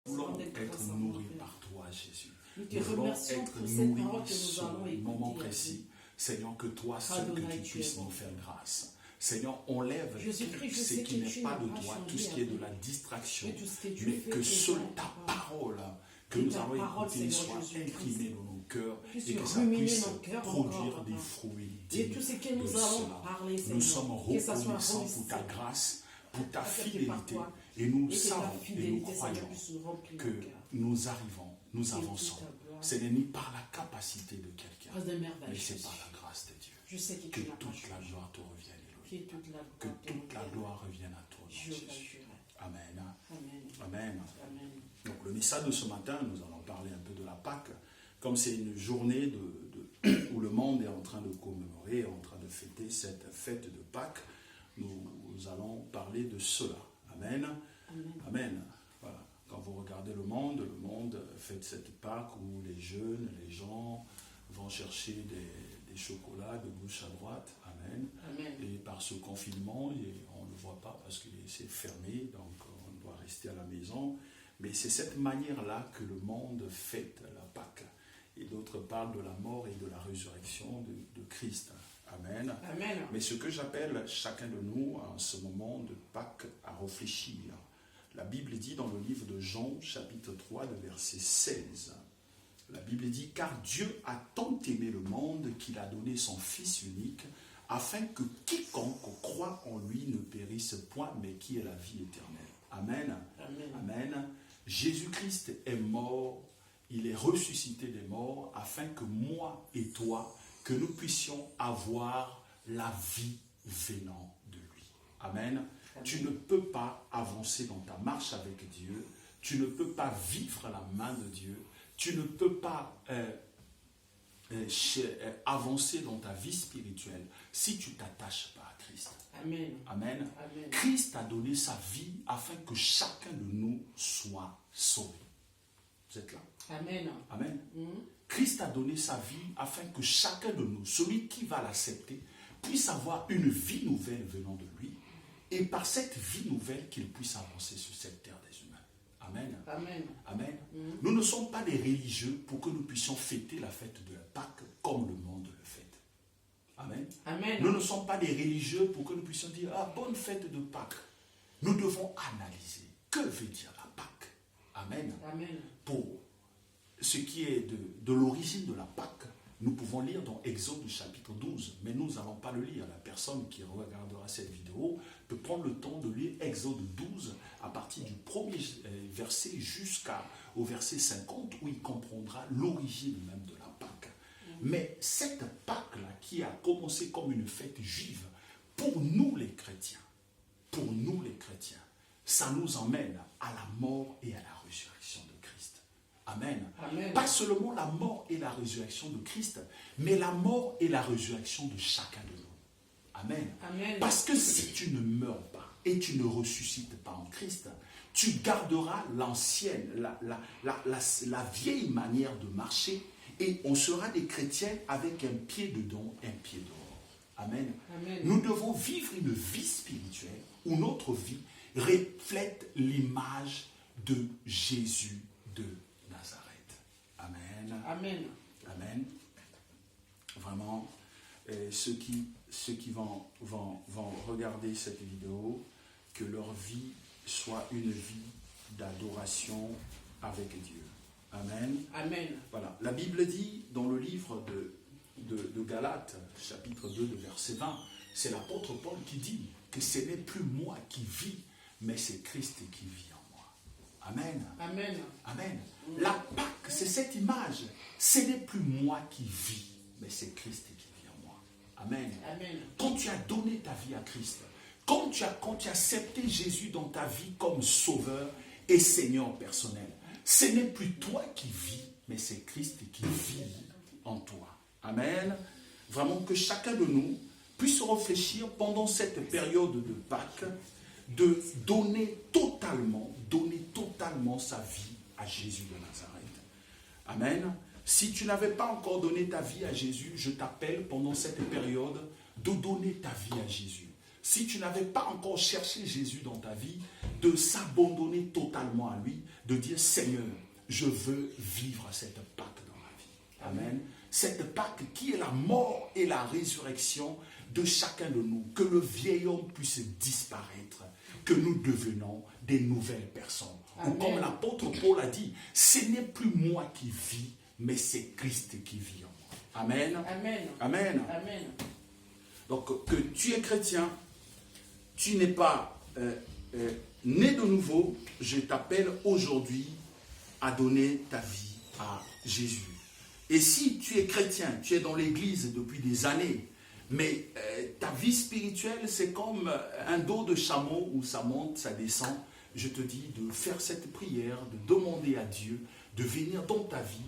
Nous voulons être nourris par toi, Jésus. Nous voulons être nourris sur un moment précis. Seigneur, que toi seul que tu puisses nous faire grâce. Seigneur, enlève tout ce qui n'est pas de toi, tout ce qui est de la distraction, mais que seule ta parole que nous allons écouter soit imprimée dans nos cœurs et que ça puisse produire des fruits dignes de cela. Nous sommes reconnaissants pour ta grâce, pour ta fidélité, et nous savons et nous croyons que nous arrivons, nous avançons. Ce n'est ni par la capacité de quelqu'un, mais c'est par la grâce de Dieu. Que toute la gloire te revienne, Elohim. Que toute la gloire revienne à toi, Jésus. Amen. Amen. Donc le message de ce matin, nous allons parler un peu de la Pâque. Comme c'est une journée où le monde est en train de commémorer, en train de fêter cette fête de Pâques, nous allons parler de cela. Amen. Amen. Voilà. Quand vous regardez le monde fête cette Pâques où les jeunes, les gens vont chercher des chocolats de gauche à droite. Amen. Et par ce confinement, on ne le voit pas parce que c'est fermé, donc on doit rester à la maison. Mais c'est cette manière-là que le monde fête la Pâque. Et d'autres parlent de la mort et de la résurrection de Christ. Amen. Mais ce que j'appelle chacun de nous en ce moment de Pâques à réfléchir. La Bible dit dans le livre de Jean, chapitre 3, de verset 16. La Bible dit, car Dieu a tant aimé le monde qu'il a donné son Fils unique, afin que quiconque croit en lui ne périsse point, mais qui ait la vie éternelle. Amen. Amen. Jésus-Christ est mort, il est ressuscité des morts, afin que moi et toi, que nous puissions avoir la vie venant de lui. Amen. Tu ne peux pas avancer dans ta marche avec Dieu, tu ne peux pas vivre la main de Dieu, tu ne peux pas avancer dans ta vie spirituelle si tu ne t'attaches pas à Christ. Amen. Christ a donné sa vie afin que chacun de nous soit sauvé. Vous êtes là? Amen. Christ a donné sa vie afin que chacun de nous, celui qui va l'accepter, puisse avoir une vie nouvelle venant de lui, et par cette vie nouvelle qu'il puisse avancer sur cette terre des humains. Amen. Nous ne sommes pas des religieux pour que nous puissions fêter la fête de la Pâque comme le monde le fête. Amen. Nous ne sommes pas des religieux pour que nous puissions dire, bonne fête de Pâques. Nous devons analyser que veut dire la Pâque. Amen. Pour ce qui est de l'origine de la Pâque, nous pouvons lire dans Exode chapitre 12, mais nous n'allons pas le lire. La personne qui regardera cette vidéo peut prendre le temps de lire Exode 12 à partir du premier verset jusqu'au verset 50, où il comprendra l'origine même de la Pâque. Mais cette Pâque-là, qui a commencé comme une fête juive, pour nous les chrétiens, ça nous emmène à la mort et à la résurrection de Christ. Amen. Pas seulement la mort et la résurrection de Christ, mais la mort et la résurrection de chacun de nous. Amen. Parce que si tu ne meurs pas et tu ne ressuscites pas en Christ, tu garderas l'ancienne, la vieille manière de marcher, et on sera des chrétiens avec un pied dedans, un pied dehors. Amen. Nous devons vivre une vie spirituelle où notre vie reflète l'image de Jésus de Nazareth. Amen. Vraiment, ceux qui vont regarder cette vidéo, que leur vie soit une vie d'adoration avec Dieu. Amen. Voilà. La Bible dit dans le livre de Galates, chapitre 2, de verset 20, c'est l'apôtre Paul qui dit que ce n'est plus moi qui vis, mais c'est Christ qui vit en moi. Amen. La Pâque, c'est cette image. Ce n'est plus moi qui vis, mais c'est Christ qui vit en moi. Amen. Quand tu as donné ta vie à Christ, quand tu as accepté Jésus dans ta vie comme sauveur et Seigneur personnel, ce n'est plus toi qui vis, mais c'est Christ qui vit en toi. Amen. Vraiment que chacun de nous puisse réfléchir pendant cette période de Pâques, de donner totalement sa vie à Jésus de Nazareth. Amen. Si tu n'avais pas encore donné ta vie à Jésus, je t'appelle pendant cette période de donner ta vie à Jésus. si tu n'avais pas encore cherché Jésus dans ta vie, de s'abandonner totalement à lui, de dire Seigneur, je veux vivre cette Pâque dans ma vie. Amen. Cette Pâque qui est la mort et la résurrection de chacun de nous, que le vieil homme puisse disparaître, que nous devenons des nouvelles personnes. Ou comme l'apôtre Paul a dit, ce n'est plus moi qui vis, mais c'est Christ qui vit en moi. Amen. Amen. Amen. Amen. Donc que tu es chrétien, tu n'es pas né de nouveau, je t'appelle aujourd'hui à donner ta vie à Jésus. Et si tu es chrétien, tu es dans l'église depuis des années, mais ta vie spirituelle, c'est comme un dos de chameau où ça monte, ça descend. Je te dis de faire cette prière, de demander à Dieu de venir dans ta vie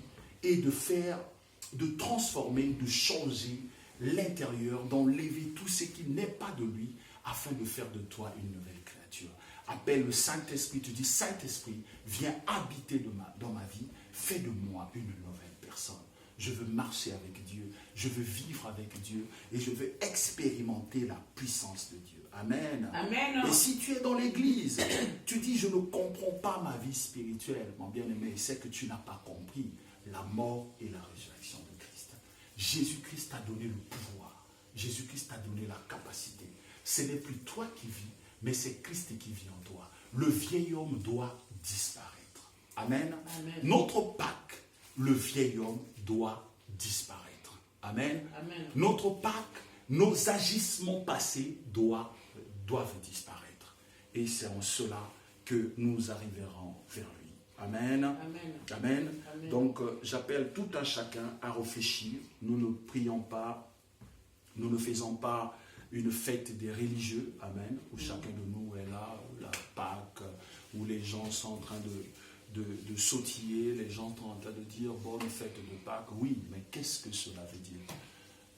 et de transformer, de changer l'intérieur, d'enlever tout ce qui n'est pas de lui, afin de faire de toi une nouvelle créature. Appelle le Saint-Esprit, tu dis Saint-Esprit, viens habiter dans ma vie, fais de moi une nouvelle personne. Je veux marcher avec Dieu, je veux vivre avec Dieu et je veux expérimenter la puissance de Dieu. Amen. Amen. Et si tu es dans l'église, tu dis je ne comprends pas ma vie spirituelle, mon bien-aimé, c'est que tu n'as pas compris la mort et la résurrection de Christ. Jésus-Christ t'a donné le pouvoir, Jésus-Christ t'a donné la capacité. Ce n'est plus toi qui vis, mais c'est Christ qui vit en toi. Le vieil homme doit disparaître. Amen. Amen. Notre Pâque, le vieil homme doit disparaître. Amen. Amen. Notre Pâque, nos agissements passés doivent disparaître. Et c'est en cela que nous arriverons vers lui. Amen. Amen. Amen. Amen. Donc, j'appelle tout un chacun à réfléchir. Nous ne prions pas, nous ne faisons pas une fête des religieux, amen, où chacun de nous est là, la Pâque, où les gens sont en train de sautiller, les gens sont en train de dire bonne fête de Pâques. Oui, mais qu'est-ce que cela veut dire?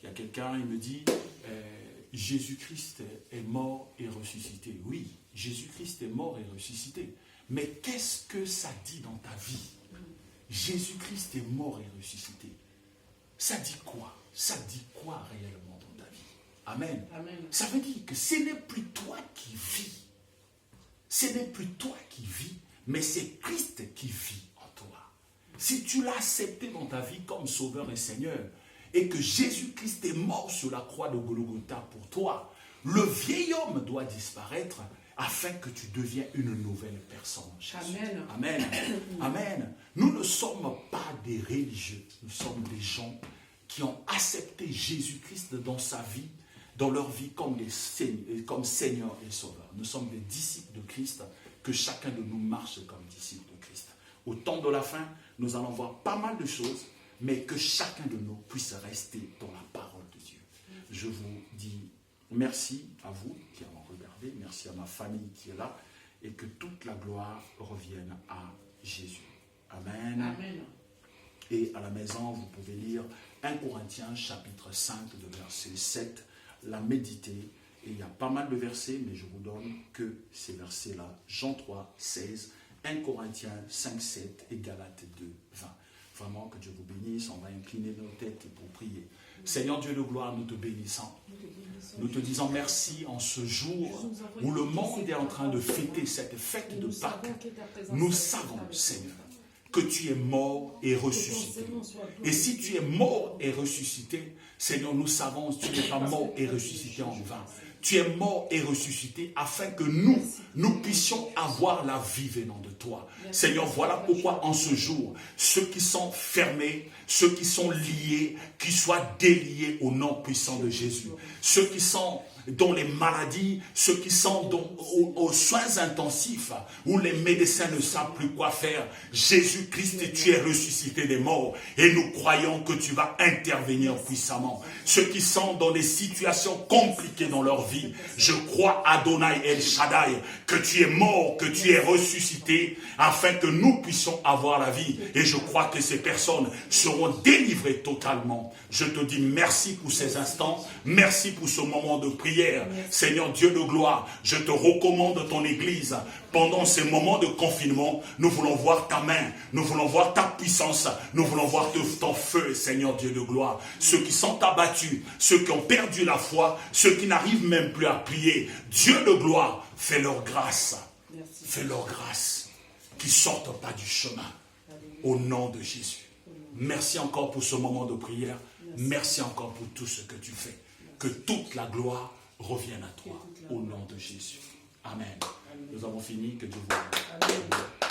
Il y a quelqu'un, il me dit Jésus-Christ est mort et ressuscité. Oui, Jésus-Christ est mort et ressuscité. Mais qu'est-ce que ça dit dans ta vie? Jésus-Christ est mort et ressuscité. Ça dit quoi? Ça dit quoi réellement dans ta vie? Amen. Amen. Ça veut dire que ce n'est plus toi qui vis. Ce n'est plus toi qui vis, mais c'est Christ qui vit en toi. Si tu l'as accepté dans ta vie comme Sauveur et Seigneur, et que Jésus-Christ est mort sur la croix de Golgotha pour toi, le vieil homme doit disparaître afin que tu deviennes une nouvelle personne. Amen. Amen. Amen. Nous ne sommes pas des religieux, nous sommes des gens qui ont accepté Jésus-Christ dans sa vie, dans leur vie comme Seigneur et Sauveur. Nous sommes des disciples de Christ, que chacun de nous marche comme disciple de Christ. Au temps de la fin, nous allons voir pas mal de choses, mais que chacun de nous puisse rester dans la parole de Dieu. Je vous dis merci à vous qui avez regardé, merci à ma famille qui est là, et que toute la gloire revienne à Jésus. Amen. Amen. Et à la maison, vous pouvez lire 1 Corinthiens chapitre 5 de verset 7, la méditer. Et il y a pas mal de versets, mais je vous donne que ces versets-là. Jean 3, 16, 1 Corinthiens 5, 7 et Galates 2, 20. Vraiment que Dieu vous bénisse, on va incliner nos têtes pour prier. Seigneur Dieu de gloire, nous te bénissons. Nous te disons merci en ce jour où le monde est en train de fêter cette fête de Pâques. Nous savons, Seigneur, que tu es mort et ressuscité. Et si tu es mort et ressuscité, Seigneur, nous savons que tu n'es pas mort et ressuscité en vain. Tu es mort et ressuscité afin que nous puissions avoir la vie venant de toi. Seigneur, voilà pourquoi en ce jour, ceux qui sont fermés, ceux qui sont liés, qu'ils soient déliés au nom puissant de Jésus. Ceux qui sont dans les maladies, ceux qui sont aux soins intensifs, où les médecins ne savent plus quoi faire. Jésus-Christ, tu es ressuscité des morts et nous croyons que tu vas intervenir puissamment. Ceux qui sont dans des situations compliquées dans leur vie, je crois, Adonai El Shaddai, que tu es mort, que tu es ressuscité, afin que nous puissions avoir la vie. Et je crois que ces personnes seront délivrées totalement. Je te dis merci pour ces instants, merci pour ce moment de prière. prière. Seigneur Dieu de gloire, je te recommande ton Église. Pendant ces moments de confinement, nous voulons voir ta main, nous voulons voir ta puissance, nous voulons voir ton feu, Seigneur Dieu de gloire. Ceux qui sont abattus, ceux qui ont perdu la foi, ceux qui n'arrivent même plus à prier, Dieu de gloire, fais leur grâce. Fais leur grâce, qu'ils ne sortent pas du chemin. Au nom de Jésus. Merci encore pour ce moment de prière. Merci encore pour tout ce que tu fais. Que toute la gloire revienne à toi. Au nom de Jésus. Amen. Nous avons fini. Que Dieu vous bénisse.